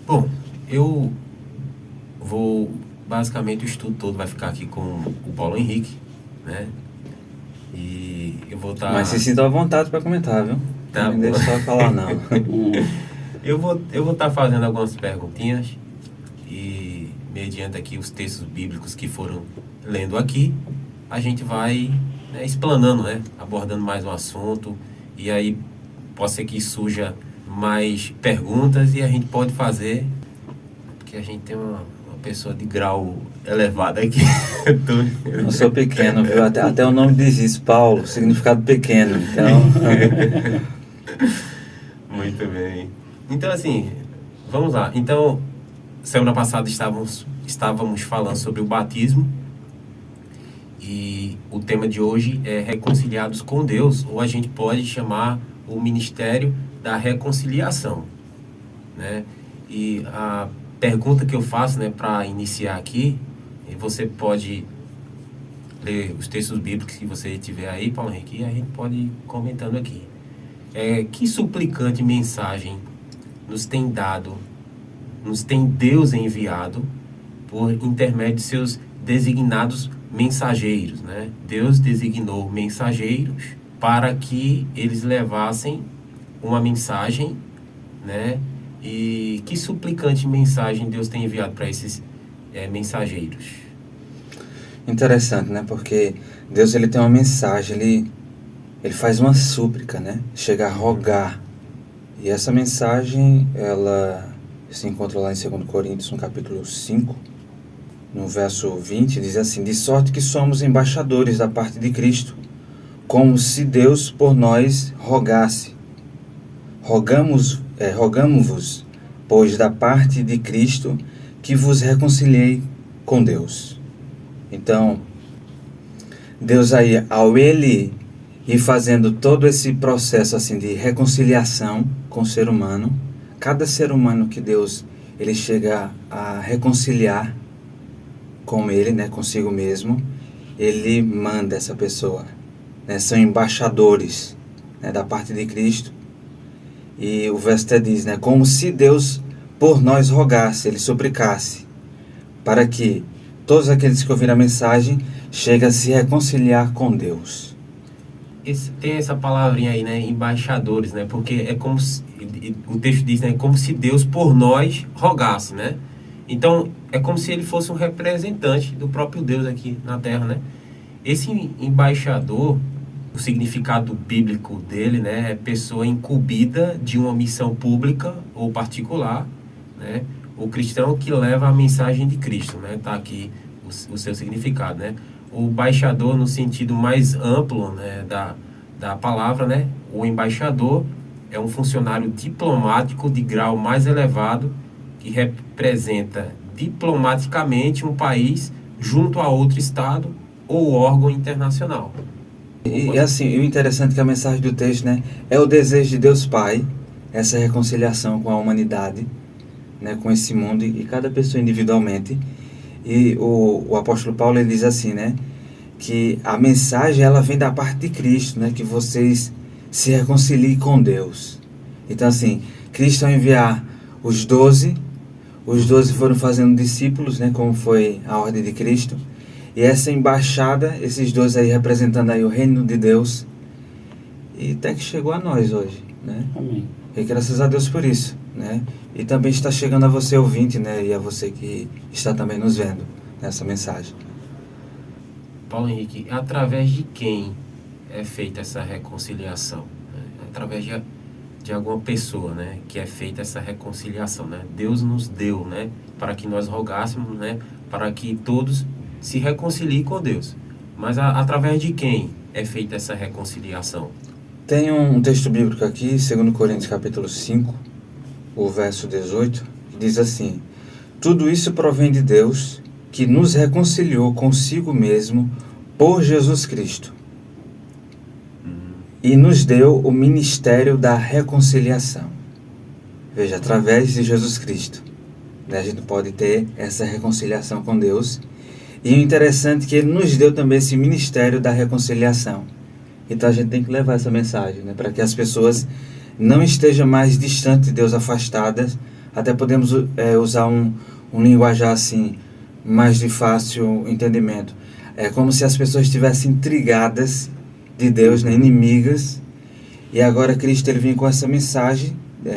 Bom, eu vou... Basicamente, o estudo todo vai ficar aqui com o Paulo Henrique, né? E eu vou estar... Mas se sinta à vontade para comentar, viu? Tá Não me bom. deixe só falar, não. Eu vou estar fazendo algumas perguntinhas e, mediante aqui os textos bíblicos que foram lendo aqui, a gente vai, né, explanando, né? Abordando mais um assunto, e aí pode ser que surja mais perguntas e a gente pode fazer, porque a gente tem uma pessoa de grau elevado aqui. Eu sou pequeno, viu? Até o nome diz isso, Paulo, significado pequeno. Então, Muito bem. Então, assim, vamos lá. Então, semana passada estávamos falando sobre o batismo e o tema de hoje é reconciliados com Deus, ou a gente pode chamar o ministério da reconciliação, né? E a pergunta que eu faço, né, para iniciar aqui, e você pode ler os textos bíblicos que você tiver aí, Paulo Henrique, e a gente pode ir comentando aqui. Que suplicante mensagem nos tem Deus enviado por intermédio de seus designados mensageiros, né? Deus designou mensageiros para que eles levassem uma mensagem, né? E que suplicante mensagem Deus tem enviado para esses mensageiros? interessante, né? Porque Deus, ele tem uma mensagem, ele faz uma súplica, né? Chega a rogar. E essa mensagem, ela se encontra lá em 2 Coríntios, no capítulo 5, no verso 20, diz assim: de sorte que somos embaixadores da parte de Cristo, como se Deus por nós rogasse. Rogamo-vos, pois da parte de Cristo, que vos reconciliei com Deus. Então, Deus aí, ao Ele ir fazendo todo esse processo assim de reconciliação com o ser humano, cada ser humano que Deus ele chega a reconciliar com Ele, né, consigo mesmo, Ele manda essa pessoa, né, são embaixadores, né, da parte de Cristo. E o verso até diz, né, como se Deus por nós rogasse, Ele suplicasse, para que todos aqueles que ouviram a mensagem cheguem a se reconciliar com Deus. Tem essa palavrinha aí, né? Embaixadores, né? Porque é como se, o texto diz, né? Como se Deus por nós rogasse, né? Então, é como se ele fosse um representante do próprio Deus aqui na Terra, né? Esse embaixador, o significado bíblico dele, né? É pessoa incumbida de uma missão pública ou particular, né? O cristão que leva a mensagem de Cristo, né? Tá aqui o seu significado, né? O embaixador no sentido mais amplo, né, da palavra, né? O embaixador é um funcionário diplomático de grau mais elevado que representa diplomaticamente um país junto a outro estado ou órgão internacional. E assim, o interessante é que a mensagem do texto, né, é o desejo de Deus Pai, essa reconciliação com a humanidade, né, com esse mundo e cada pessoa individualmente. E o apóstolo Paulo, ele diz assim, né, que a mensagem ela vem da parte de Cristo, né, que vocês se reconciliem com Deus. Então assim, Cristo ao enviar os 12 foram fazendo discípulos, né, como foi a ordem de Cristo. E essa embaixada, esses 12 aí representando aí o reino de Deus, e até que chegou a nós hoje, né? Amém. E graças a Deus por isso, né? E também está chegando a você ouvinte, né? E a você que está também nos vendo nessa mensagem. Paulo Henrique, através de quem é feita essa reconciliação? Através de alguma pessoa, né? Que é feita essa reconciliação, né? Deus nos deu, né? Para que nós rogássemos, né? Para que todos se reconciliem com Deus. Mas através de quem é feita essa reconciliação? Tem um texto bíblico aqui, 2 Coríntios capítulo 5, o verso 18, que diz assim: tudo isso provém de Deus, que nos reconciliou consigo mesmo por Jesus Cristo e nos deu o ministério da reconciliação. Veja, através de Jesus Cristo, né, a gente pode ter essa reconciliação com Deus. E o interessante é que Ele nos deu também esse ministério da reconciliação. Então a gente tem que levar essa mensagem, né, para que as pessoas não estejam mais distantes de Deus, afastadas, até podemos usar um linguajar assim, mais de fácil entendimento. É como se as pessoas estivessem intrigadas de Deus, né, inimigas, e agora Cristo ele vem com essa mensagem.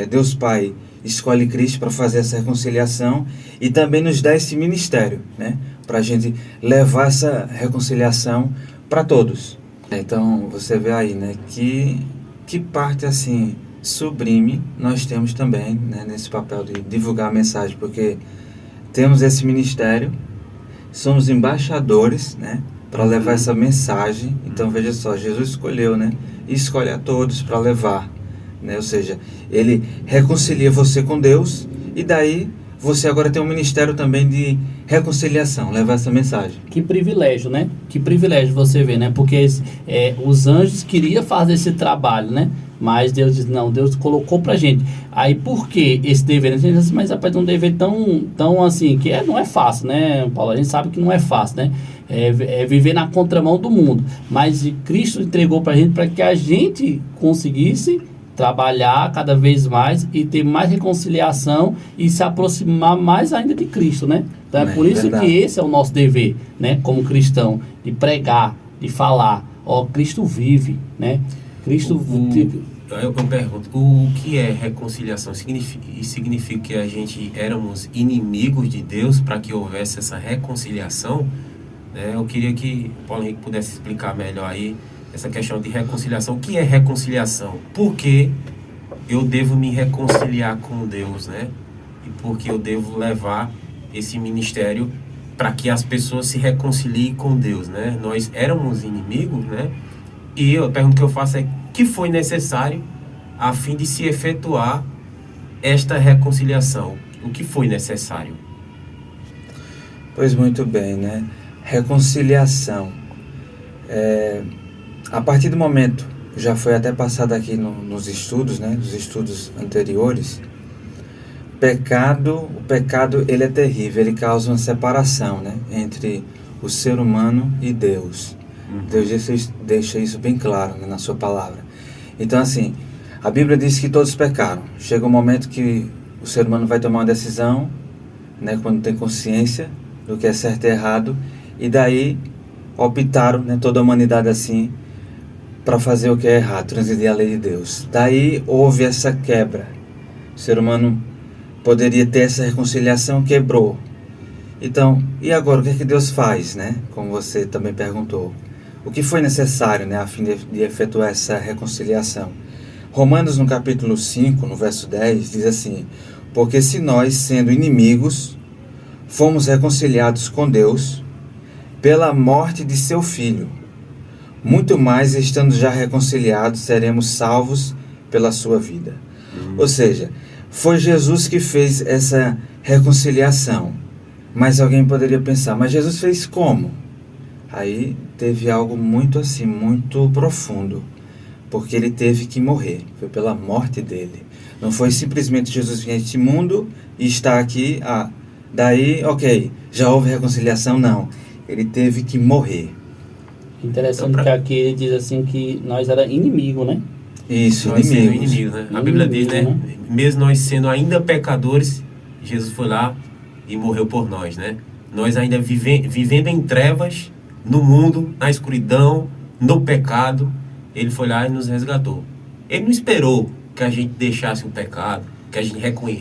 Deus Pai escolhe Cristo para fazer essa reconciliação e também nos dá esse ministério, né, para a gente levar essa reconciliação para todos. Então você vê aí, né, que parte assim sublime nós temos também, né, nesse papel de divulgar a mensagem, porque temos esse ministério, somos embaixadores, né, para levar essa mensagem. Então veja só, Jesus escolheu, né, e escolhe a todos para levar, né, ou seja, ele reconcilia você com Deus e daí você agora tem um ministério também de reconciliação, levar essa mensagem. Que privilégio, né? Que privilégio você vê, né? Porque os anjos queriam fazer esse trabalho, né? Mas Deus diz, não, Deus colocou pra gente. Aí por que esse dever? A gente diz, mas rapaz, um dever tão assim, que não é fácil, né, Paulo? A gente sabe que não é fácil, né? É viver na contramão do mundo. Mas Cristo entregou pra gente para que a gente conseguisse trabalhar cada vez mais e ter mais reconciliação e se aproximar mais ainda de Cristo, né? Então é por isso verdade. que esse é o nosso dever, né? Como cristão, de pregar, de falar. Ó, Cristo vive, né? Cristo... Eu pergunto, o que é reconciliação? Significa que a gente éramos inimigos de Deus para que houvesse essa reconciliação? Né? Eu queria que o Paulo Henrique pudesse explicar melhor aí essa questão de reconciliação. O que é reconciliação? Por que eu devo me reconciliar com Deus, né? E por que eu devo levar esse ministério para que as pessoas se reconciliem com Deus, né? Nós éramos inimigos, né? E a pergunta que eu faço é: que foi necessário a fim de se efetuar esta reconciliação? O que foi necessário? Pois muito bem, né? Reconciliação. A partir do momento, já foi até passado aqui nos estudos, né? Nos estudos anteriores, o pecado ele é terrível, ele causa uma separação, né? Entre o ser humano e Deus. Deus deixa isso bem claro, né, na sua palavra. Então assim, a Bíblia diz que todos pecaram. Chega um momento que o ser humano vai tomar uma decisão, né, quando tem consciência do que é certo e errado, e daí optaram, né, toda a humanidade assim, para fazer o que é errado, transgredir a lei de Deus. Daí houve essa quebra. O ser humano poderia ter essa reconciliação, quebrou. Então, e agora o que é que Deus faz, né? Como você também perguntou. O que foi necessário, né, a fim de efetuar essa reconciliação? Romanos, no capítulo 5, no verso 10, diz assim: porque se nós, sendo inimigos, fomos reconciliados com Deus pela morte de seu Filho, muito mais, estando já reconciliados, seremos salvos pela sua vida. Ou seja, foi Jesus que fez essa reconciliação. Mas alguém poderia pensar, mas Jesus fez como? Aí teve algo muito assim, muito profundo, porque ele teve que morrer, foi pela morte dele. Não foi simplesmente Jesus vir a este mundo e estar aqui, daí, ok, já houve reconciliação, não. Ele teve que morrer. Interessante Então, que aqui ele diz assim que nós era inimigo, né? Isso, Nós sendo inimigos. inimigos, né? A Bíblia diz, né? Mesmo nós sendo ainda pecadores, Jesus foi lá e morreu por nós, né? Nós ainda vivendo em trevas, no mundo, na escuridão, no pecado, ele foi lá e nos resgatou. Ele não esperou que a gente deixasse o pecado, que a gente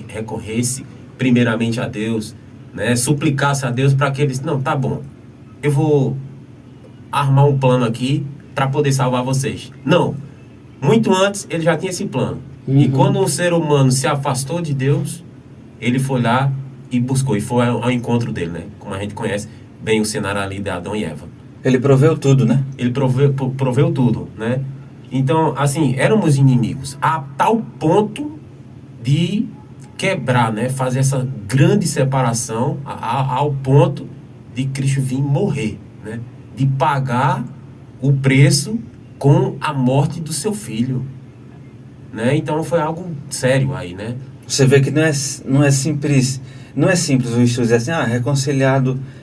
recorresse primeiramente a Deus, né? Suplicasse a Deus para que ele disse, não, tá bom, eu vou armar um plano aqui para poder salvar vocês. Não. Muito antes, ele já tinha esse plano. E quando um ser humano se afastou de Deus, ele foi lá e buscou. E foi ao encontro dele, né? Como a gente conhece bem o cenário ali de Adão e Eva. Ele proveu tudo, né? Ele proveu tudo, né? Então, assim, éramos inimigos. A tal ponto de quebrar, né? Fazer essa grande separação ao ponto de Cristo vir morrer, né? De pagar o preço com a morte do seu filho, né? Então foi algo sério aí, né? Você vê que não é simples o estudo dizer assim,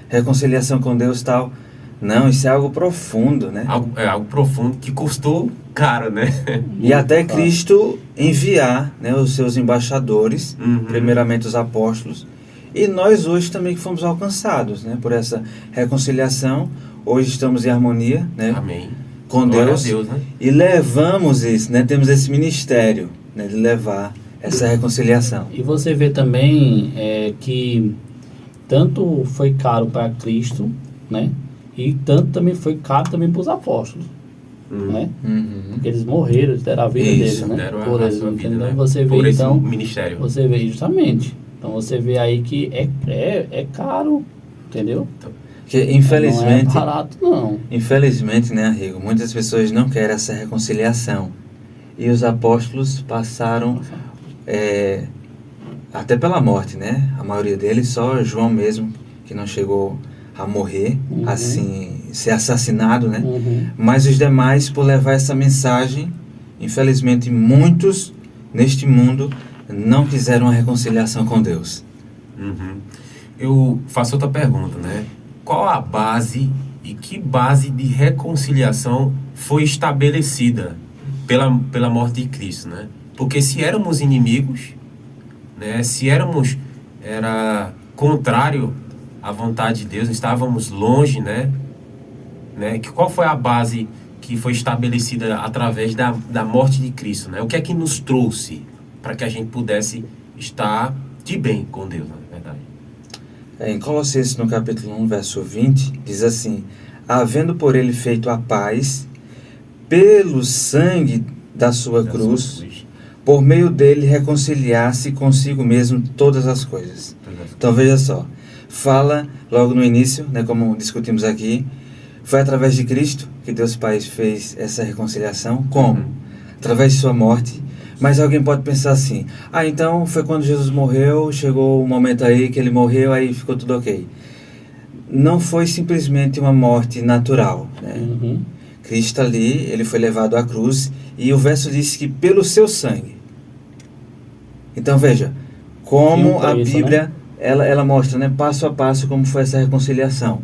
reconciliação com Deus tal. Não, isso é algo profundo, né? Algo profundo que custou caro, né? E até Cristo enviar, né, os seus embaixadores, Uhum. primeiramente os apóstolos, e nós hoje também que fomos alcançados, né, por essa reconciliação. Hoje estamos em harmonia, né, Amém. com Glória Deus, a Deus, né? e levamos isso, né, temos esse ministério, né, de levar essa reconciliação. E você vê também que tanto foi caro para Cristo, né? E tanto também foi caro também para os apóstolos, né? Uhum. Porque eles morreram, eles deram a vida Isso, deles, né? Deram Por a eles, sua vida, então né? você vê Por esse então, ministério. você vê justamente. Então você vê aí que é caro, entendeu? Que Não infelizmente, é barato não. infelizmente, né, Arrigo, muitas pessoas não querem essa reconciliação. E os apóstolos passaram até pela morte, né? A maioria deles, só João mesmo, que não chegou a morrer, Uhum. assim, ser assassinado, né? Uhum. Mas os demais, por levar essa mensagem, infelizmente, muitos neste mundo não quiseram a reconciliação com Deus. Uhum. Eu faço outra pergunta, né? Qual a base e que base de reconciliação foi estabelecida pela morte de Cristo, né? Porque se éramos inimigos, né? Se era contrário à vontade de Deus, estávamos longe, né? Qual foi a base que foi estabelecida através da morte de Cristo, né? O que é que nos trouxe para que a gente pudesse estar de bem com Deus, na verdade? Em Colossenses, no capítulo 1, verso 20, diz assim: havendo por ele feito a paz, pelo sangue da sua cruz, por meio dele reconciliar-se consigo mesmo todas as coisas. Então veja só, fala logo no início, né, como discutimos aqui, foi através de Cristo que Deus Pai fez essa reconciliação. Como? Através de sua morte. Mas alguém pode pensar assim: então foi quando Jesus morreu, chegou o momento aí que ele morreu, aí ficou tudo ok. Não foi simplesmente uma morte natural, né? Uhum. Cristo ali, ele foi levado à cruz, e o verso diz que pelo seu sangue. Então veja, como a preço, Bíblia, né? ela mostra, né, passo a passo como foi essa reconciliação.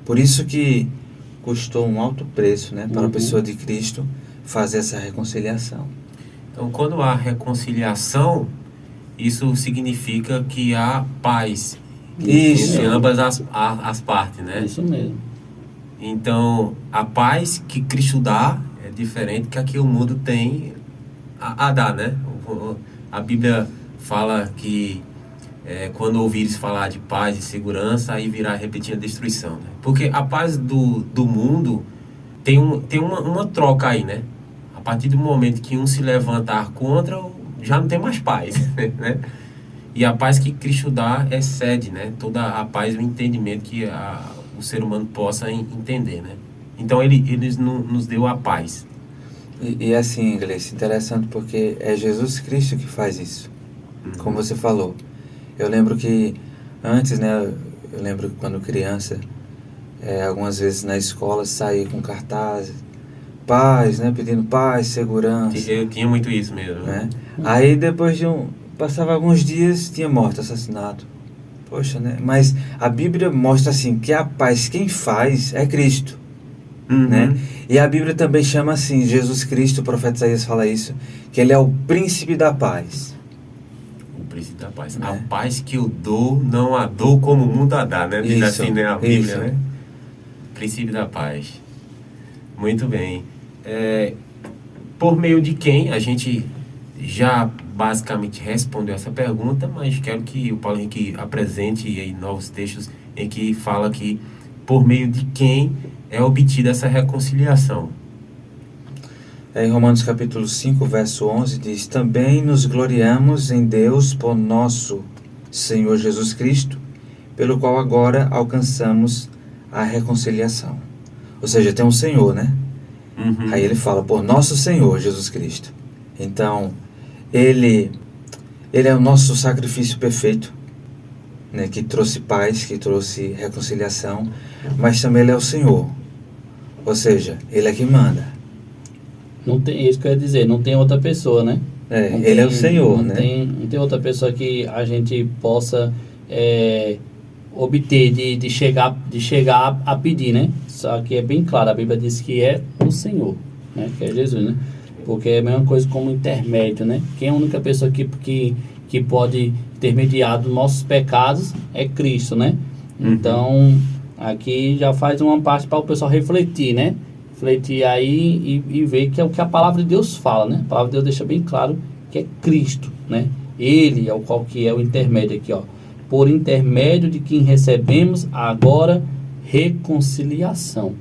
Por isso que custou um alto preço, né, para a pessoa de Cristo fazer essa reconciliação. Então, quando há reconciliação, isso significa que há paz Isso. entre ambas as partes, né? Isso mesmo. Então, a paz que Cristo dá é diferente que a que o mundo tem a dar, né? A Bíblia fala que quando ouvires falar de paz e segurança, aí virá repetir a destruição, né? Porque a paz do mundo tem uma troca aí, né? A partir do momento que um se levantar contra, já não tem mais paz, né? E a paz que Cristo dá excede, né? Toda a paz e o entendimento que o ser humano possa entender, né? Então ele nos deu a paz. E assim, Gleice, interessante porque é Jesus Cristo que faz isso. Como você falou. Eu lembro que antes, né? Eu lembro que quando criança, algumas vezes na escola saía com cartazes, paz, né? Pedindo paz, segurança. Eu tinha muito isso mesmo. Né? Aí depois passava alguns dias, tinha morte, assassinato. Poxa, né? Mas a Bíblia mostra assim que a paz quem faz é Cristo. Né? E a Bíblia também chama assim, Jesus Cristo, o profeta Isaías fala isso, que ele é o príncipe da paz. O príncipe da paz. Né? A paz que eu dou, não a dou como o mundo a dá, né? Diz Isso, assim, né? A Bíblia, isso. né? Princípio da paz. Muito bem. Por meio de quem a gente já basicamente respondeu essa pergunta, mas quero que o Paulo Henrique apresente aí novos textos em que fala que por meio de quem é obtida essa reconciliação. Em Romanos capítulo 5, verso 11, diz: também nos gloriamos em Deus por nosso Senhor Jesus Cristo, pelo qual agora alcançamos a reconciliação. Ou seja, tem um Senhor, né? Aí ele fala, por nosso Senhor Jesus Cristo. Então, ele é o nosso sacrifício perfeito, né? Que trouxe paz, que trouxe reconciliação, mas também ele é o Senhor. Ou seja, ele é quem manda. Não tem, isso que eu ia dizer, não tem outra pessoa, né? Ele é o Senhor, não né? Não tem outra pessoa que a gente possa obter, de chegar a pedir, né? Só que é bem claro, a Bíblia diz que é o Senhor, né? Que é Jesus, né? Porque é a mesma coisa como intermédio, né? Quem é a única pessoa que pode intermediar dos nossos pecados é Cristo, né? Então, aqui já faz uma parte para o pessoal refletir, né? Refletir aí e ver que é o que a palavra de Deus fala, né? A palavra de Deus deixa bem claro que é Cristo, né? Ele é o qual que é o intermédio aqui, ó. Por intermédio de quem recebemos agora reconciliação.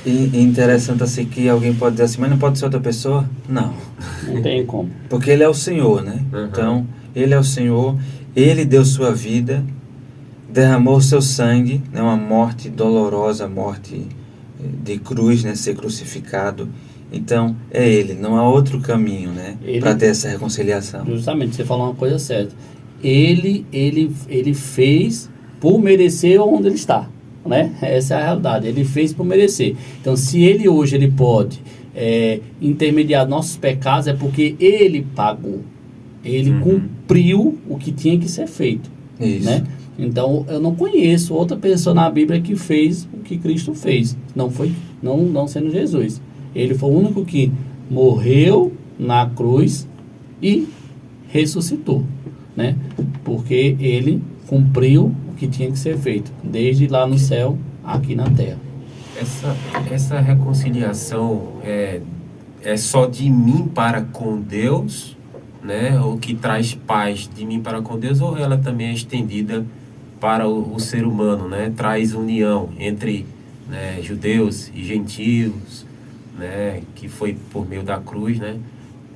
E interessante assim que alguém pode dizer assim, mas não pode ser outra pessoa? Não. Não tem como. Porque ele é o Senhor, né? Então, ele é o Senhor, ele deu sua vida, derramou seu sangue, né? Uma morte dolorosa, morte de cruz, né? Ser crucificado. Então, é ele, não há outro caminho, né? Para ter essa reconciliação. Justamente, você falou uma coisa certa. Ele fez por merecer onde ele está, né? Essa é a realidade. Ele fez por merecer. Então, se ele hoje ele pode intermediar nossos pecados, é porque ele pagou. Ele cumpriu o que tinha que ser feito. Isso. Né? Então, eu não conheço outra pessoa na Bíblia que fez o que Cristo fez. Não sendo Jesus. Ele foi o único que morreu na cruz e ressuscitou, né? Porque ele cumpriu o que tinha que ser feito, desde lá no céu, aqui na terra. Essa reconciliação é só de mim para com Deus, né? O que traz paz de mim para com Deus, ou ela também é estendida para o ser humano, né? Traz união entre, né, judeus e gentios, né? Que foi por meio da cruz, né?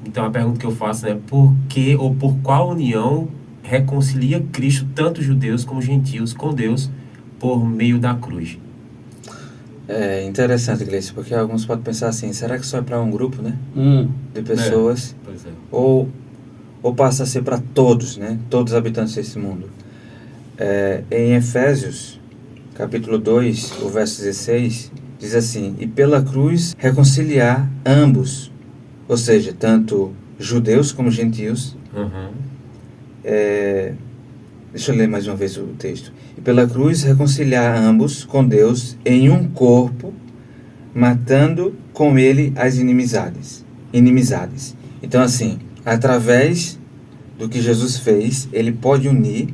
Então a pergunta que eu faço é por que ou por qual união reconcilia Cristo tanto judeus como gentios com Deus por meio da cruz? É interessante, Gleice, porque alguns podem pensar assim, será que só é para um grupo, né? De pessoas? Pois é. Ou passa a ser para todos, né? Todos os habitantes desse mundo. Em Efésios, capítulo 2, o verso 16, diz assim, e pela cruz reconciliar ambos, ou seja, tanto judeus como gentios. Deixa eu ler mais uma vez o texto. E pela cruz reconciliar ambos com Deus em um corpo, matando com ele as inimizades. Então assim, através do que Jesus fez, ele pode unir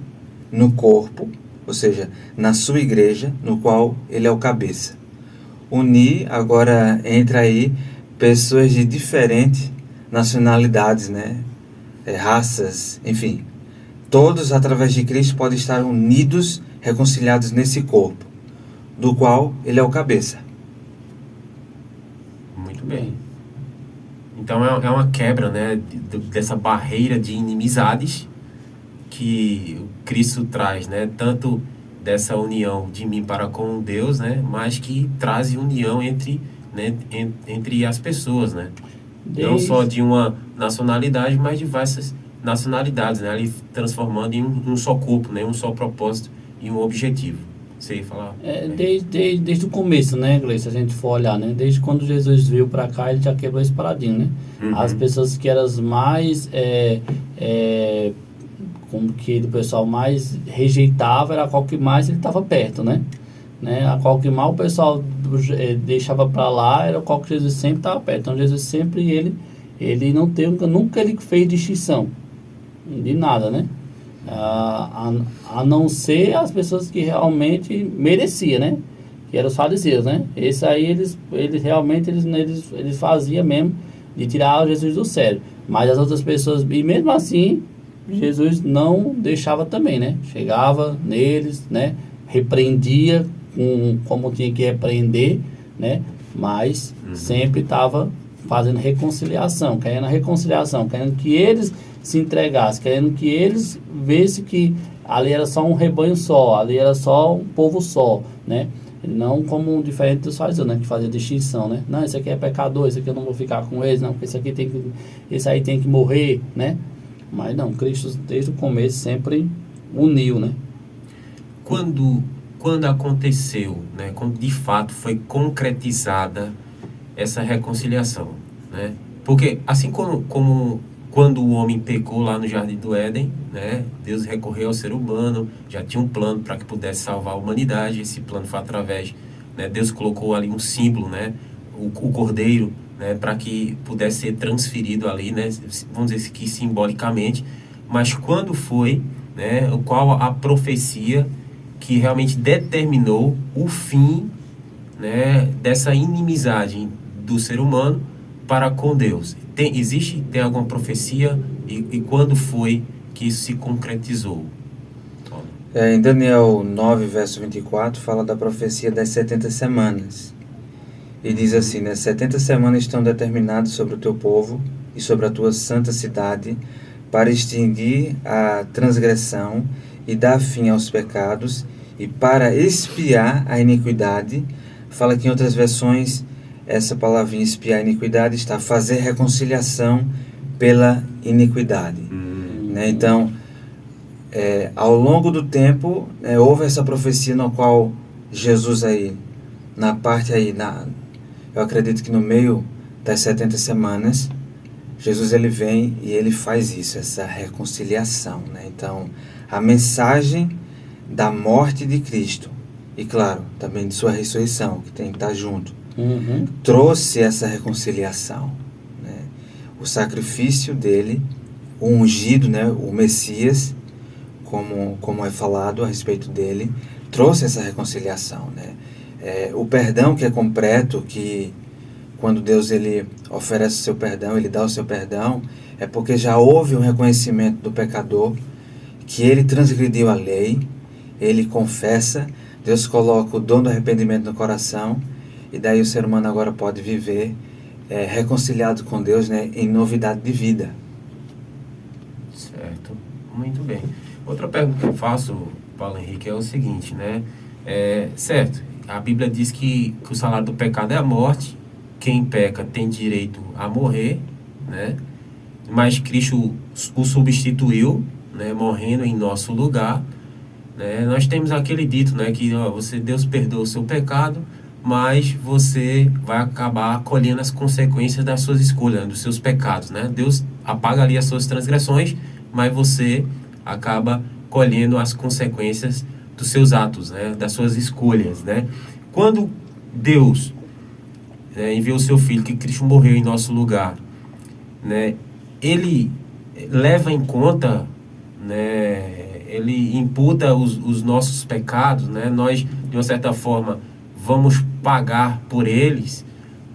no corpo, ou seja, na sua igreja, no qual ele é o cabeça. Unir, agora entra aí pessoas de diferentes nacionalidades, né? Raças, enfim. Todos, através de Cristo, podem estar unidos, reconciliados nesse corpo, do qual ele é o cabeça. Muito bem. Então é uma quebra, né, dessa barreira de inimizades que Cristo traz, né? Tanto dessa união de mim para com Deus, né? Mas que traz união entre as pessoas, né? Não só de uma nacionalidade, mas de diversas nacionalidades, né? Ali transformando em um só corpo, né? Um só propósito e um objetivo. Você ia falar? Desde o começo, né, Gleice, se a gente for olhar, né? Desde quando Jesus veio para cá, ele já quebrou esse paradigma, né? As pessoas que eram mais... como que o pessoal mais rejeitava, era a qual que mais ele estava perto, né? A qual que mal o pessoal deixava para lá, era o qual que Jesus sempre estava perto. Então Jesus sempre, ele não teve, nunca ele fez distinção de nada, né? A não ser as pessoas que realmente mereciam, né? Que eram os fariseus, né? Esse aí eles realmente eles faziam mesmo de tirar Jesus do sério. Mas as outras pessoas, e mesmo assim, Jesus não deixava também, né? Chegava neles, né? Repreendia como tinha que repreender, né? Mas sempre estava fazendo reconciliação, querendo que eles se entregassem, querendo que eles vissem que ali era só um rebanho só, ali era só um povo só, né? Não como diferente dos fariseus, né? Que fazia distinção, né? Não, esse aqui é pecador, esse aqui eu não vou ficar com eles, não, porque esse aí tem que morrer, né? Mas não, Cristo desde o começo sempre uniu, né? Quando aconteceu, né? Quando de fato foi concretizada essa reconciliação, né? Porque assim como quando o homem pecou lá no Jardim do Éden, né, Deus recorreu ao ser humano, já tinha um plano para que pudesse salvar a humanidade. Esse plano foi através, né, Deus colocou ali um símbolo, né, o cordeiro, né, para que pudesse ser transferido ali, né, vamos dizer aqui simbolicamente. Mas quando foi, né, qual a profecia que realmente determinou o fim, né, dessa inimizade do ser humano para com Deus? Tem alguma profecia e quando foi que isso se concretizou? Em Daniel 9, verso 24, fala da profecia das 70 semanas. E diz assim, né? 70 semanas estão determinadas sobre o teu povo e sobre a tua santa cidade, para extinguir a transgressão e dar fim aos pecados, e para expiar a iniquidade. Fala que em outras versões, essa palavrinha expiar a iniquidade está fazer reconciliação pela iniquidade. Né? Então, ao longo do tempo, houve essa profecia no qual Jesus aí, na parte aí, eu acredito que no meio das 70 semanas, Jesus ele vem e ele faz isso, essa reconciliação, né? Então, a mensagem da morte de Cristo e, claro, também de sua ressurreição, que tem que estar junto, trouxe essa reconciliação, né? O sacrifício dele, o ungido, né? O Messias, como é falado a respeito dele, trouxe essa reconciliação, né? O perdão que é completo, que quando Deus ele oferece o seu perdão, ele dá o seu perdão, é porque já houve um reconhecimento do pecador, que ele transgrediu a lei, ele confessa, Deus coloca o dom do arrependimento no coração, e daí o ser humano agora pode viver reconciliado com Deus, né, em novidade de vida. Certo, muito bem. Outra pergunta que eu faço, Paulo Henrique, é o seguinte, né? Certo, a Bíblia diz que o salário do pecado é a morte, quem peca tem direito a morrer, né? Mas Cristo o substituiu, né, morrendo em nosso lugar, né? Nós temos aquele dito, né, que Deus perdoa o seu pecado, mas você vai acabar colhendo as consequências das suas escolhas, dos seus pecados, né? Deus apaga ali as suas transgressões, mas você acaba colhendo as consequências dos seus atos, né, das suas escolhas, né? Quando Deus enviou o seu Filho, que Cristo morreu em nosso lugar, né, ele leva em conta, né, ele imputa os nossos pecados, né? Nós, de uma certa forma, vamos pagar por eles,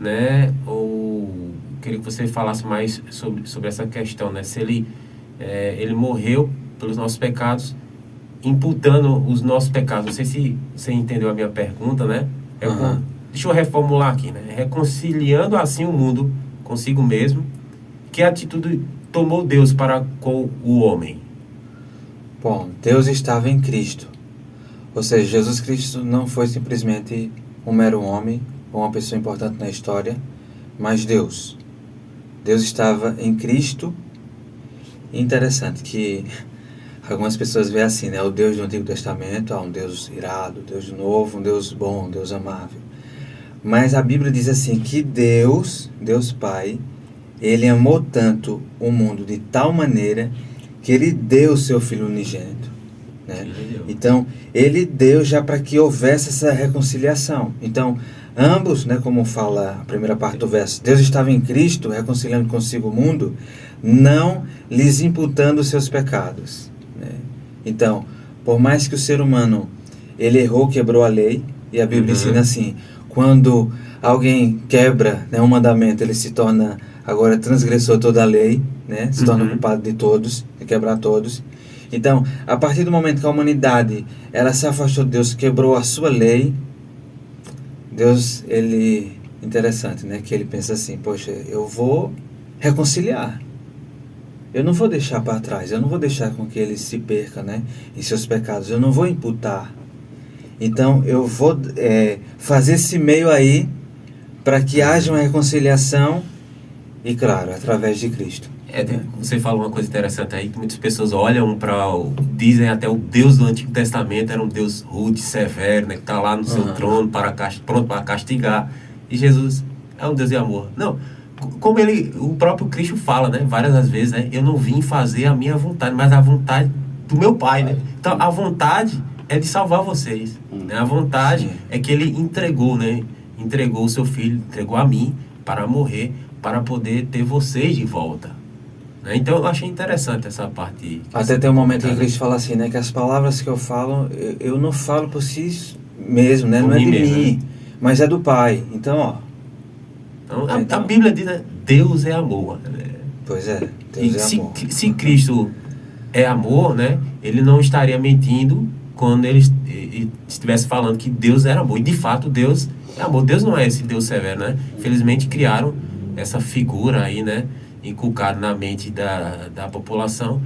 né? Ou queria que você falasse mais sobre essa questão, né? Se ele morreu pelos nossos pecados, imputando os nossos pecados. Não sei se você entendeu a minha pergunta, né? Deixa eu reformular aqui, né? Reconciliando assim o mundo consigo mesmo. Que atitude tomou Deus para com o homem? Bom, Deus estava em Cristo. Ou seja, Jesus Cristo não foi simplesmente um mero homem ou uma pessoa importante na história, mas Deus. Deus estava em Cristo. Interessante que algumas pessoas veem assim, né? O Deus do Antigo Testamento, um Deus irado, Deus do Novo, um Deus bom, um Deus amável. Mas a Bíblia diz assim que Deus Pai, ele amou tanto o mundo de tal maneira que ele deu o seu Filho unigênito, né? Então, ele deu já para que houvesse essa reconciliação. Então, ambos, né, como fala a primeira parte do verso, Deus estava em Cristo, reconciliando consigo o mundo, não lhes imputando os seus pecados, né? Então, por mais que o ser humano, ele errou, quebrou a lei, e a Bíblia ensina assim, quando alguém quebra, né, um mandamento, ele se torna agora transgressor toda a lei, né, se torna culpado de todos, de quebrar todos. Então, a partir do momento que a humanidade, ela se afastou de Deus, quebrou a sua lei, Deus, ele, interessante, né, que ele pensa assim, poxa, eu vou reconciliar. Eu não vou deixar para trás, eu não vou deixar com que ele se perca, né, em seus pecados, eu não vou imputar. Então, eu vou fazer esse meio aí para que haja uma reconciliação e, claro, através de Cristo. Você falou uma coisa interessante aí, que muitas pessoas olham dizem até o Deus do Antigo Testamento era um Deus rude, severo, né, que está lá no seu trono pronto para castigar. E Jesus é um Deus de amor. Não, como o próprio Cristo fala, né? Várias das vezes, né? Eu não vim fazer a minha vontade, mas a vontade do meu Pai, né? Então, a vontade é de salvar vocês, né? A vontade Sim. é que ele entregou, né? Entregou o seu filho, entregou a mim para morrer, para poder ter vocês de volta, né? Então, eu achei interessante essa parte. Até tem um momento em que Cristo fala assim, né? Que as palavras que eu falo, eu não falo por si mesmo, né? Por Não é mim de mesmo, mim, né? mas é do Pai. Então, ó, Então, a Então- Bíblia diz, né? Deus é amor, né? pois é, E Deus é amor. se Cristo é amor, né? Ele não estaria mentindo quando ele estivesse falando que Deus era amor. E de fato, Deus é amor. Deus não é esse Deus severo, né? Infelizmente criaram essa figura aí, né? Inculcada na mente da população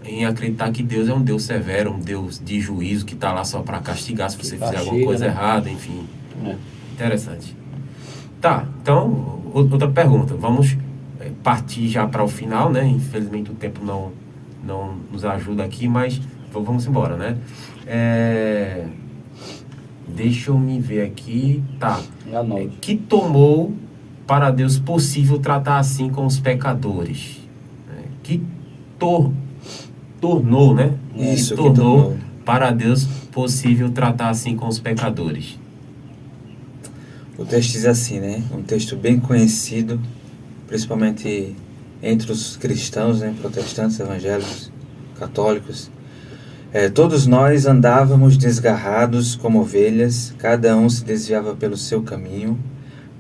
em acreditar que Deus é um Deus severo, um Deus de juízo que está lá só para castigar se você fizer alguma Castiga, coisa né? errada, enfim. É. Interessante. Tá, então, outra pergunta. Vamos partir já para o final, né? Infelizmente o tempo não nos ajuda aqui, mas vamos embora, né? Deixa eu me ver aqui. Tá. É a nove. Que tomou para Deus possível tratar assim com os pecadores? Que tornou, né? Isso, Que que tornou. para Deus possível tratar assim com os pecadores. O texto diz assim, né? Um texto bem conhecido, principalmente entre os cristãos, né? Protestantes, evangélicos, católicos. Todos nós andávamos desgarrados como ovelhas, cada um se desviava pelo seu caminho,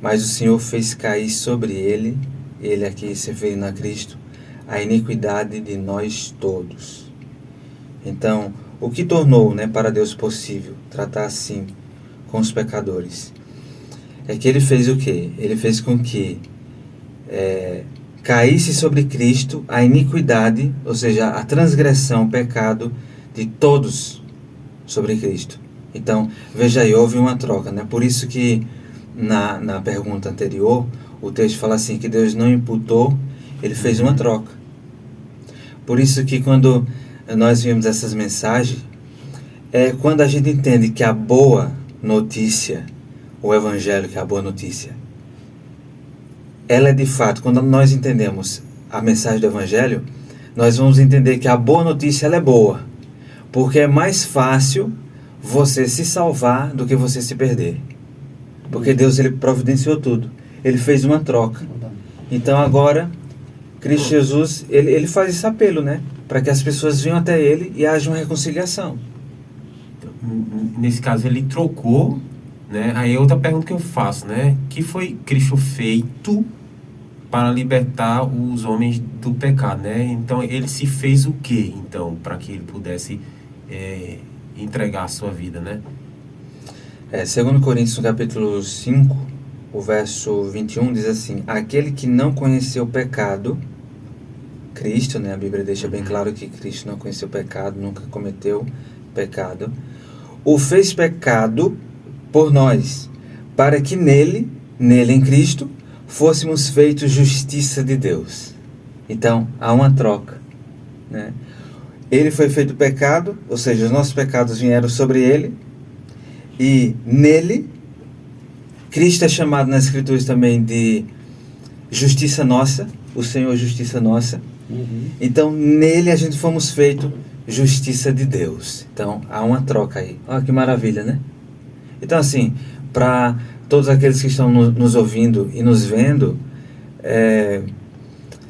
mas o Senhor fez cair sobre ele aqui se referindo a Cristo, a iniquidade de nós todos. Então, o que tornou, né, para Deus possível tratar assim com os pecadores? É que ele fez o quê? Ele fez com que caísse sobre Cristo a iniquidade, ou seja, a transgressão, o pecado de todos sobre Cristo. Então, veja aí, houve uma troca, né? Por isso que na pergunta anterior, o texto fala assim, que Deus não imputou, ele fez uma troca. Por isso que quando nós vimos essas mensagens, quando a gente entende que a boa notícia, o evangelho, que é a boa notícia, ela é de fato, quando nós entendemos a mensagem do evangelho, nós vamos entender que a boa notícia ela é boa, porque é mais fácil você se salvar do que você se perder. Porque Deus, ele providenciou tudo. Ele fez uma troca. Então agora, Cristo Jesus, ele faz esse apelo, né? Para que as pessoas venham até ele e haja uma reconciliação. Nesse caso, ele trocou, né? Aí outra pergunta que eu faço, né? Que foi Cristo feito para libertar os homens do pecado, né? Então, ele se fez o quê, então, para que ele pudesse entregar a sua vida, né? 2 Coríntios, no capítulo 5, o verso 21, diz assim: aquele que não conheceu o pecado, Cristo, né? A Bíblia deixa bem claro que Cristo não conheceu o pecado, nunca cometeu pecado, o fez pecado por nós, para que nele em Cristo, fôssemos feitos justiça de Deus. Então, há uma troca, né? Ele foi feito pecado, ou seja, os nossos pecados vieram sobre ele, e nele, Cristo é chamado nas Escrituras também de justiça nossa, o Senhor justiça nossa. Então, nele a gente fomos feitos justiça de Deus. Então, há uma troca aí. Olha que maravilha, né? Então, assim, para todos aqueles que estão nos ouvindo e nos vendo,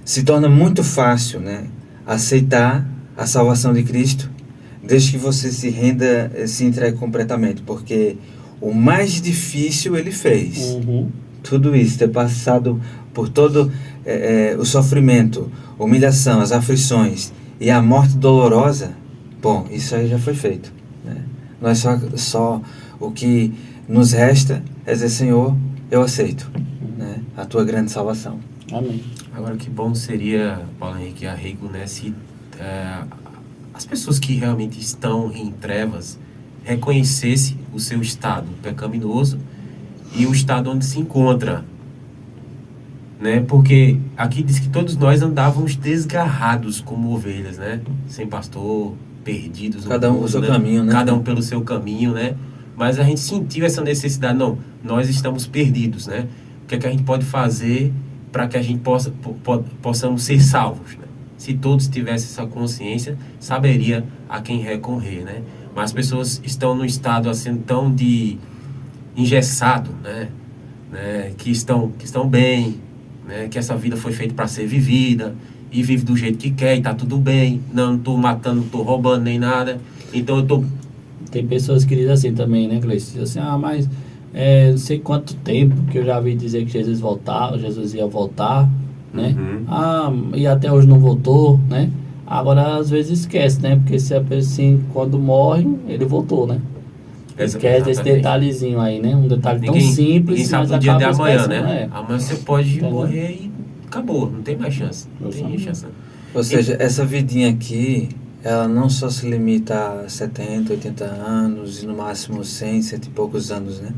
se torna muito fácil, né, aceitar a salvação de Cristo, desde que você se renda, se entregue completamente, porque o mais difícil ele fez. Tudo isso, ter passado por todo o sofrimento, humilhação, as aflições e a morte dolorosa, bom, isso aí já foi feito, né? Nós só o que nos resta é dizer: Senhor, eu aceito, né, a tua grande salvação. Amém. Agora, que bom seria, Paulo Henrique Arrigo, né, se as pessoas que realmente estão em trevas reconhecessem o seu estado pecaminoso e o estado onde se encontra, né? Porque aqui diz que todos nós andávamos desgarrados como ovelhas, né? Sem pastor, perdidos. Cada um pelo seu caminho, né? Cada um pelo seu caminho, né? Mas a gente sentiu essa necessidade, não, nós estamos perdidos, né? O que é que a gente pode fazer para que a gente possamos ser salvos, né? Se todos tivessem essa consciência, saberia a quem recorrer, né? Mas as pessoas estão num estado assim tão de engessado, né? Que estão bem, né? Que essa vida foi feita para ser vivida e vive do jeito que quer e tá tudo bem. Não estou matando, não estou roubando nem nada. Então eu tô... Tem pessoas que dizem assim também, né, Gleice? Dizem assim, mas não sei quanto tempo que eu já vi dizer que Jesus ia voltar, né? E até hoje não voltou, né? Agora às vezes esquece, né? Porque se a pessoa assim, quando morre, ele voltou, né? Esquece esse detalhezinho aí, né? Um detalhe tão simples, ninguém sabe mas o dia de acaba amanhã, esquecendo, né? Amanhã você pode Entendeu? morrer e acabou, não tem mais chance. Não tem chance. Ou seja, essa vidinha aqui, ela não só se limita a 70, 80 anos e no máximo 100, cento e poucos anos, né?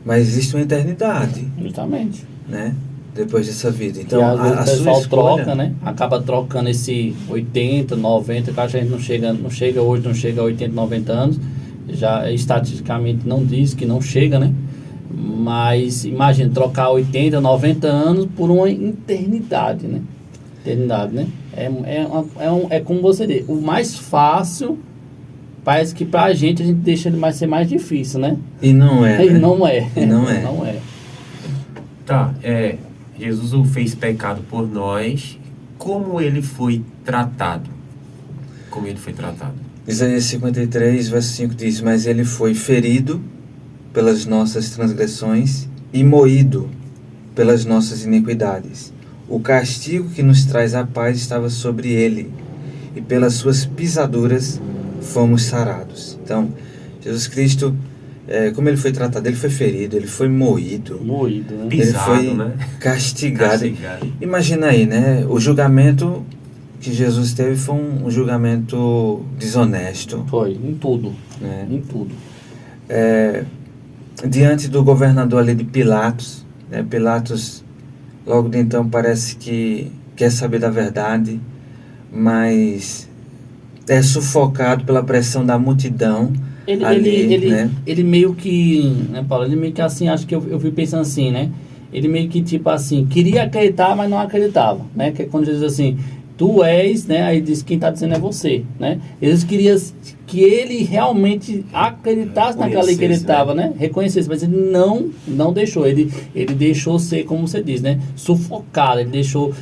Mas existe uma eternidade, Justamente. né? Depois dessa vida. Então, E às vezes a o sua pessoal escolha... troca, né? Acaba trocando esse 80, 90, que a gente não chega hoje, não chega a 80, 90 anos. Já estatisticamente não diz que não chega, né? Mas imagina, trocar 80, 90 anos por uma eternidade, né? Eternidade, né? É como você diz, o mais fácil parece que pra gente deixa ele ser mais difícil, né? E não é, E né? não é. E não é. Não é. Tá, Jesus o fez pecado por nós. Como ele foi tratado? Como ele foi tratado? Isaías 53, verso 5 diz: mas ele foi ferido pelas nossas transgressões e moído pelas nossas iniquidades. O castigo que nos traz a paz estava sobre ele, e pelas suas pisaduras fomos sarados. Então, Jesus Cristo, como ele foi tratado? Ele foi ferido, ele foi moído, Né? Pisado, ele foi né? castigado. Imagina aí, né? O julgamento que Jesus teve foi um julgamento desonesto. Foi, em tudo. Né? Em tudo. Diante do governador ali de Pilatos, né? Pilatos logo de então parece que quer saber da verdade, mas é sufocado pela pressão da multidão. Ele meio que, né, Paulo? Ele meio que assim, acho que eu fui pensando assim, né? Ele meio que tipo assim, queria acreditar, mas não acreditava, né? Que é quando Jesus diz assim, tu és, né? Aí diz, quem está dizendo é você, né? Jesus queria que ele realmente acreditasse naquela lei que ele estava, né? Reconhecesse, mas ele não deixou. Ele deixou ser, como você diz, né? Sufocado. Ele deixou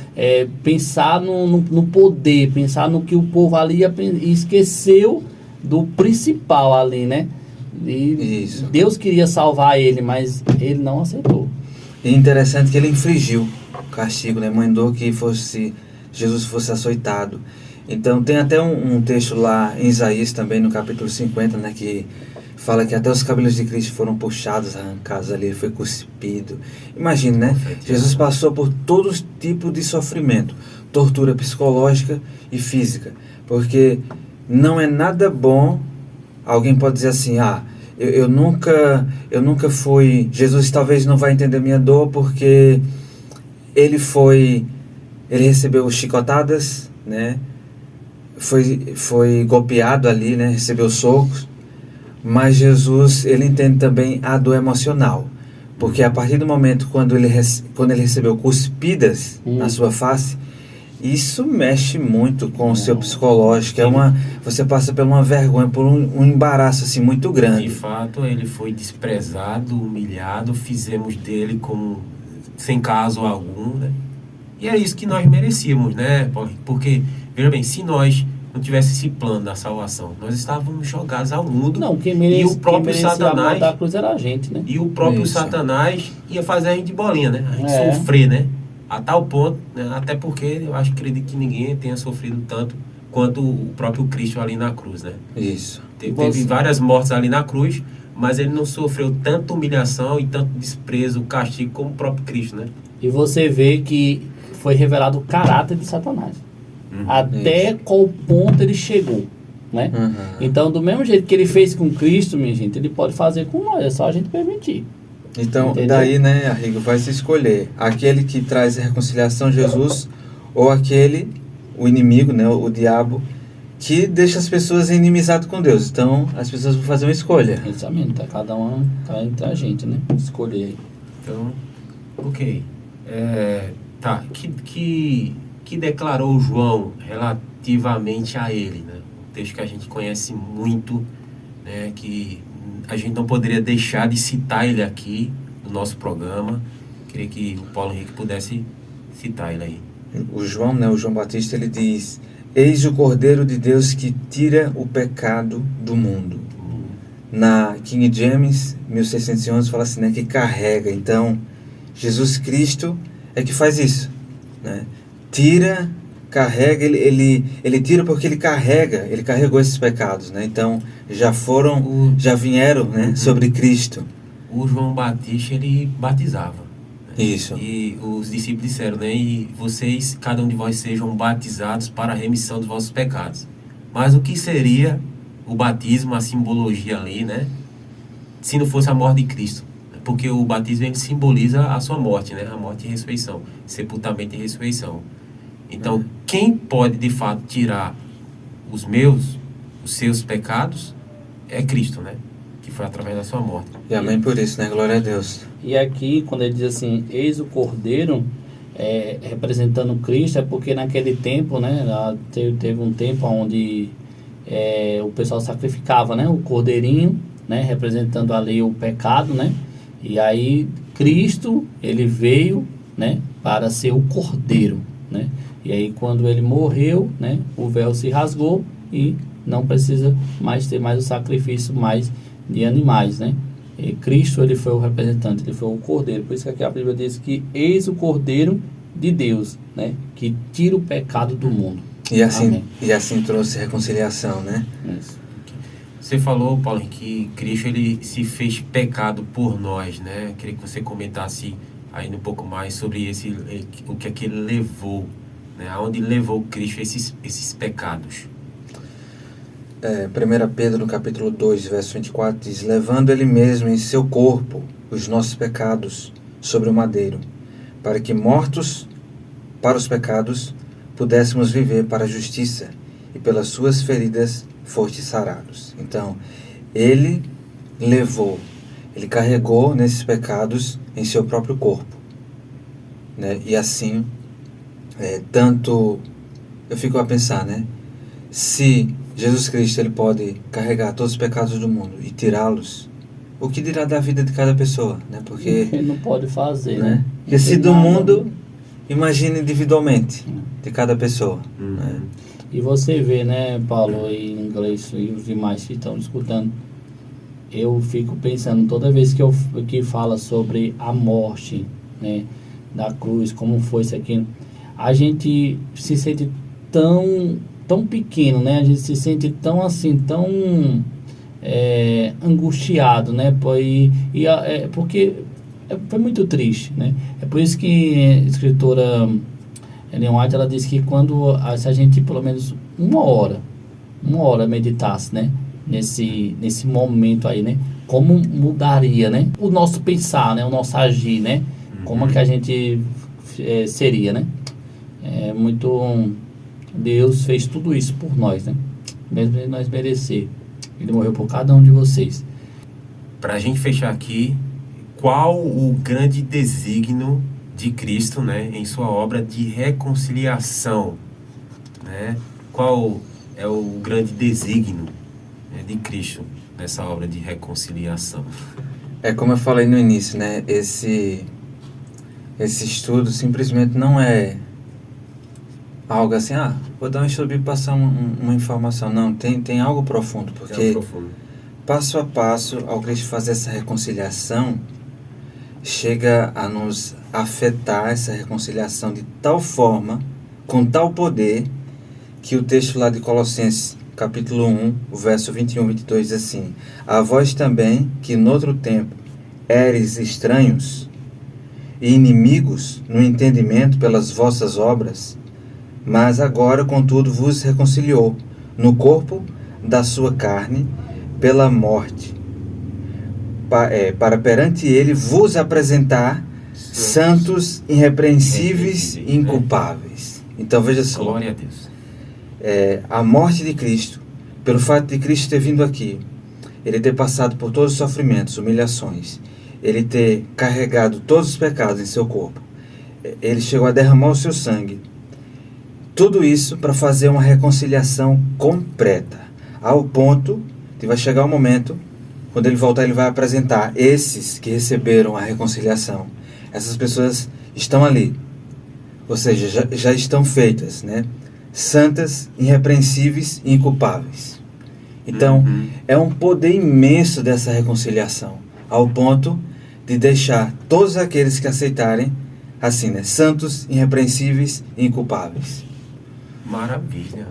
pensar no poder, pensar no que o povo ali ia, e esqueceu do principal ali, né? E Isso. Deus queria salvar ele, mas ele não aceitou. E interessante que ele infligiu o castigo, né? Mandou que Jesus fosse açoitado. Então tem até um texto lá em Isaías também, no capítulo 50, né? Que fala que até os cabelos de Cristo foram puxados, arrancados ali, ele foi cuspido. Imagine, né? Jesus passou por todos tipos de sofrimento, tortura psicológica e física, porque não é nada bom. Alguém pode dizer assim, eu nunca fui... Jesus talvez não vai entender minha dor porque ele recebeu chicotadas, né? Foi golpeado ali, né? Recebeu socos. Mas Jesus, ele entende também a dor emocional. Porque a partir do momento quando ele recebeu cuspidas na sua face, isso mexe muito com o seu psicológico. Você passa por uma vergonha, por um embaraço assim, muito grande. De fato, ele foi desprezado, humilhado, fizemos dele como sem caso algum, né? E é isso que nós merecíamos, né? Porque, veja bem, se nós não tivesse esse plano da salvação, nós estávamos jogados ao mundo. Não, e o próprio Satanás da cruz era a gente, né? E o próprio Satanás ia fazer a gente de bolinha, né? A gente É. sofrer, né? A tal ponto, né? Até porque eu acredito que ninguém tenha sofrido tanto quanto o próprio Cristo ali na cruz, né? Isso. Teve várias mortes ali na cruz, mas ele não sofreu tanta humilhação e tanto desprezo, castigo como o próprio Cristo, né? E você vê que foi revelado o caráter de Satanás. Até qual ponto ele chegou, né? Então, do mesmo jeito que ele fez com Cristo, minha gente, ele pode fazer com nós, é só a gente permitir. Então, Entendeu? daí, né, Arrigo, vai se escolher aquele que traz a reconciliação, Jesus, ou o inimigo, né, o diabo, que deixa as pessoas em inimizade com Deus. Então, as pessoas vão fazer uma escolha. Exatamente, cada um tá entre a gente, né? Escolher aí. Então, ok. Tá, que declarou João relativamente a ele, né? Um texto que a gente conhece muito, né? Que a gente não poderia deixar de citar ele aqui no nosso programa. Queria que o Paulo Henrique pudesse citar ele aí. O João, né, o João Batista, ele diz: Eis o Cordeiro de Deus que tira o pecado do mundo. Na King James 1611 fala assim, né, que carrega. Então, Jesus Cristo é que faz isso, né? Tira, carrega, ele tira porque ele carregou esses pecados, né? Então, já vieram, né, sobre Cristo. O João Batista, ele batizava. Né? Isso. E os discípulos disseram, né? E vocês, cada um de vós, sejam batizados para a remissão dos vossos pecados. Mas o que seria o batismo, a simbologia ali, né? Se não fosse a morte de Cristo. Porque o batismo, ele simboliza a sua morte, né? A morte e ressurreição. Sepultamento e ressurreição. Então, quem pode, de fato, tirar os seus pecados, é Cristo, né? Que foi através da sua morte. E amém por isso, né? Glória a Deus. E aqui, quando ele diz assim, eis o Cordeiro, representando Cristo, é porque naquele tempo, né? Teve um tempo onde o pessoal sacrificava, né? O cordeirinho, né? Representando ali o pecado, né? E aí, Cristo, ele veio, né? Para ser o Cordeiro, né? E aí, quando ele morreu, né? O véu se rasgou e não precisa mais ter mais o sacrifício mais de animais, né? E Cristo, ele foi o representante, ele foi o Cordeiro. Por isso que aqui a Bíblia diz que eis o Cordeiro de Deus, né? Que tira o pecado do mundo. E assim trouxe reconciliação, né? Isso. Você falou, Paulo, que Cristo, ele se fez pecado por nós, né? Queria que você comentasse ainda um pouco mais sobre o que é que ele levou, né? Aonde levou Cristo esses pecados. 1 Pedro, no capítulo 2, verso 24, diz: levando ele mesmo em seu corpo os nossos pecados sobre o madeiro, para que, mortos para os pecados, pudéssemos viver para a justiça, e pelas suas feridas fostes sarados. Então, ele carregou nesses pecados em seu próprio corpo, né? E assim, tanto eu fico a pensar, né? Se Jesus Cristo, ele pode carregar todos os pecados do mundo e tirá-los, o que dirá da vida de cada pessoa, né? Porque ele não pode fazer, né? Porque se do mundo, imagine individualmente de cada pessoa, né? E você vê, né, Paulo, em inglês e os demais que estão escutando, eu fico pensando, toda vez que fala sobre a morte, né, da cruz, como foi isso aqui, a gente se sente tão pequeno, né? A gente se sente tão assim, tão angustiado, né? Porque foi muito triste, né? É por isso que a escritora Ellen White, ela diz que se a gente pelo menos uma hora meditasse, né? Nesse momento aí, né? Como mudaria, né? O nosso pensar, né? O nosso agir, né? Como que a gente seria, né? Deus fez tudo isso por nós, né? Mesmo de nós merecer. Ele morreu por cada um de vocês. Para a gente fechar aqui, qual o grande desígnio de Cristo, né, em sua obra de reconciliação, né? Qual é o grande desígnio, né, de Cristo nessa obra de reconciliação? Como eu falei no início, né? Esse estudo simplesmente não é algo assim, vou dar um estudo e passar uma informação. Não, tem algo profundo, porque passo a passo, ao Cristo fazer essa reconciliação, chega a nos afetar essa reconciliação de tal forma, com tal poder, que o texto lá de Colossenses, capítulo 1, o verso 21 e 22 diz assim: a vós também, que noutro tempo éreis estranhos e inimigos no entendimento pelas vossas obras, mas agora, contudo, vos reconciliou no corpo da sua carne pela morte, para perante ele vos apresentar santos, irrepreensíveis e inculpáveis. Então veja só, Glória a Deus. A morte de Cristo, pelo fato de Cristo ter vindo aqui, ele ter passado por todos os sofrimentos, humilhações, ele ter carregado todos os pecados em seu corpo, ele chegou a derramar o seu sangue. Tudo isso para fazer uma reconciliação completa, ao ponto de vai chegar o momento, quando ele voltar, ele vai apresentar esses que receberam a reconciliação. Essas pessoas estão ali, ou seja, já estão feitas, né? Santas, irrepreensíveis e inculpáveis. Então, é um poder imenso dessa reconciliação, ao ponto de deixar todos aqueles que aceitarem, assim, né? Santos, irrepreensíveis e inculpáveis. Maravilha.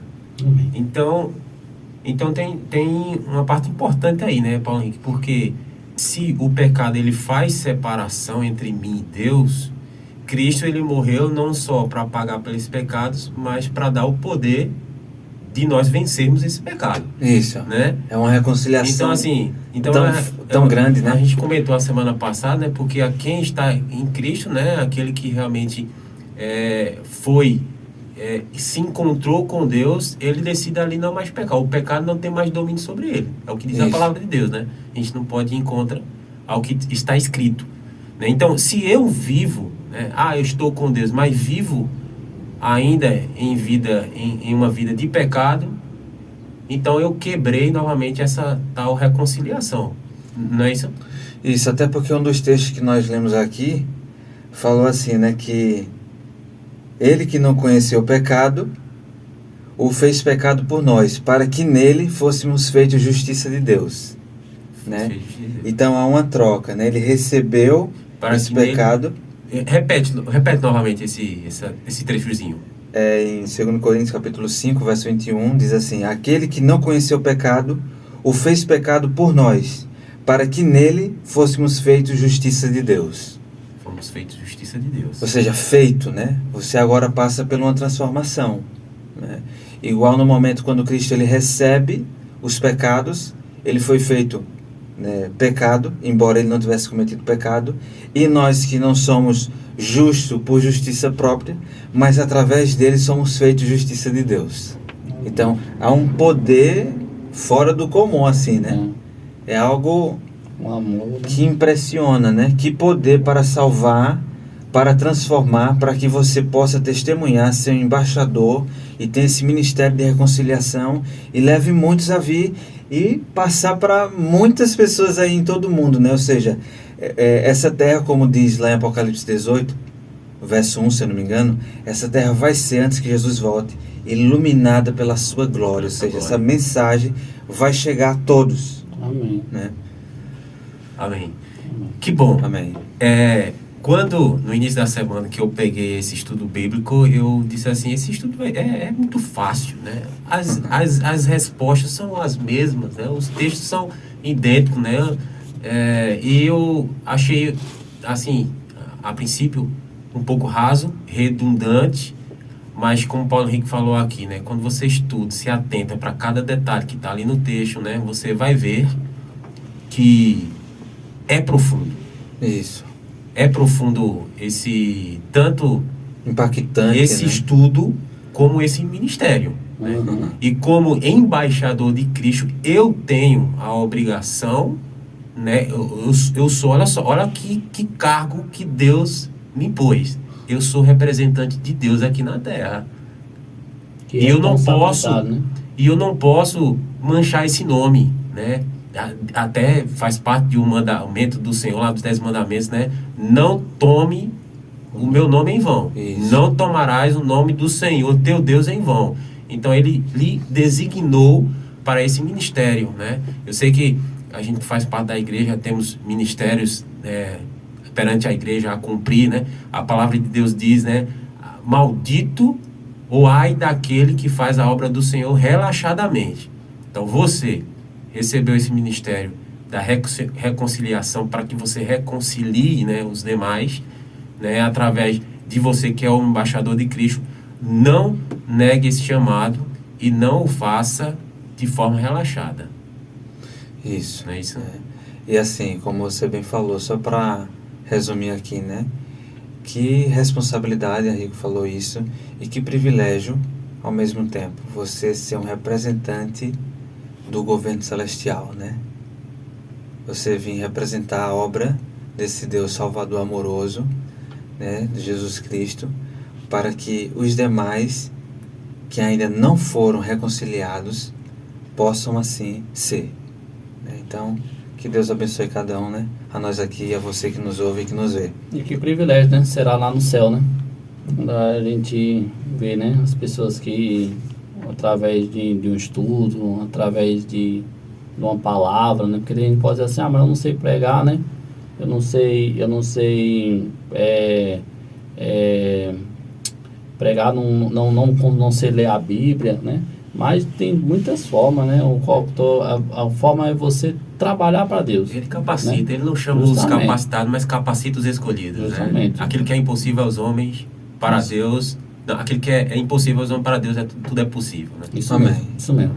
Então tem uma parte importante aí, né, Paulo Henrique? Porque se o pecado ele faz separação entre mim e Deus, Cristo ele morreu não só para pagar pelos pecados, mas para dar o poder de nós vencermos esse pecado. Isso, né? É uma reconciliação Então, assim, tão grande, né? A gente comentou a semana passada, né? Porque a quem está em Cristo, né? Aquele que realmente se encontrou com Deus, ele decide ali não mais pecar. O pecado não tem mais domínio sobre ele. É o que diz a palavra de Deus, né? A gente não pode ir em contra ao que está escrito, né? Então, se eu vivo, né? Eu estou com Deus, mas vivo ainda em uma vida de pecado, então eu quebrei novamente essa tal reconciliação. Não é isso? Isso, até porque um dos textos que nós lemos aqui falou assim, né, que ele que não conheceu o pecado, o fez pecado por nós, para que nele fôssemos feitos justiça de Deus, né? Então há uma troca, né? Ele recebeu esse pecado. Repete novamente esse trechozinho. Em 2 Coríntios capítulo 5, verso 21, diz assim: aquele que não conheceu o pecado, o fez pecado por nós, para que nele fôssemos feitos justiça de Deus. Fomos feitos justiça de Deus. Ou seja, feito, né? Você agora passa por uma transformação, né? Igual no momento quando Cristo ele recebe os pecados, ele foi feito, né, pecado, embora ele não tivesse cometido pecado, e nós que não somos justos por justiça própria, mas através dele somos feitos justiça de Deus. Então, há um poder fora do comum, assim, né? É algo que impressiona, né? Que poder para salvar, para transformar, para que você possa testemunhar, ser um embaixador e ter esse ministério de reconciliação e leve muitos a vir e passar para muitas pessoas aí em todo o mundo, né? Ou seja, essa terra, como diz lá em Apocalipse 18, verso 1, se eu não me engano, essa terra vai ser, antes que Jesus volte, iluminada pela sua glória. Ou seja, essa mensagem vai chegar a todos. Amém. Né? Amém. Que bom. Amém. Quando, no início da semana que eu peguei esse estudo bíblico, eu disse assim, esse estudo é muito fácil, né? As respostas são as mesmas, né? Os textos são idênticos, né? E eu achei, assim, a princípio, um pouco raso, redundante, mas como o Paulo Henrique falou aqui, né? Quando você estuda, se atenta para cada detalhe que está ali no texto, né? Você vai ver que é profundo. Isso. É profundo tanto impactante, esse estudo como esse ministério. Né? E como embaixador de Cristo, eu tenho a obrigação, né? Eu sou, olha só, olha que cargo que Deus me impôs. Eu sou representante de Deus aqui na terra. E eu não posso manchar esse nome, né? Até faz parte de um mandamento do Senhor, lá dos 10 mandamentos, né? Não tome o meu nome em vão. Isso. Não tomarás o nome do Senhor, teu Deus, em vão. Então, ele lhe designou para esse ministério, né? Eu sei que a gente faz parte da igreja, temos ministérios perante a igreja a cumprir, né? A palavra de Deus diz, né? Maldito ou ai daquele que faz a obra do Senhor relaxadamente. Então, você recebeu esse ministério da reconciliação para que você reconcilie, né, os demais, né, através de você que é o embaixador de Cristo. Não negue esse chamado e não o faça de forma relaxada. Isso. Não é isso? E assim, como você bem falou, só para resumir aqui, né? Que responsabilidade, Henrique falou isso, e que privilégio, ao mesmo tempo, você ser um representante do governo celestial, né? Você vir representar a obra desse Deus Salvador amoroso, né, de Jesus Cristo, para que os demais que ainda não foram reconciliados possam assim ser, né? Então, que Deus abençoe cada um, né? A nós aqui e a você que nos ouve e que nos vê. E que privilégio, né? Será lá no céu, né? Quando a gente vê, né? As pessoas que, através de um estudo, através de uma palavra, né? Porque a gente pode dizer assim, mas eu não sei pregar, né? Eu não sei pregar, não sei ler a Bíblia, né? Mas tem muitas formas, né? A forma é você trabalhar para Deus. Ele capacita, né? ele não chama Justamente. os capacitados, mas capacita os escolhidos. Né? Justamente. Aquilo que é impossível aos homens, para Isso. Deus. Não, aquilo que é impossível aos homens, para Deus, tudo é possível. Né? Isso Amém. mesmo, isso mesmo.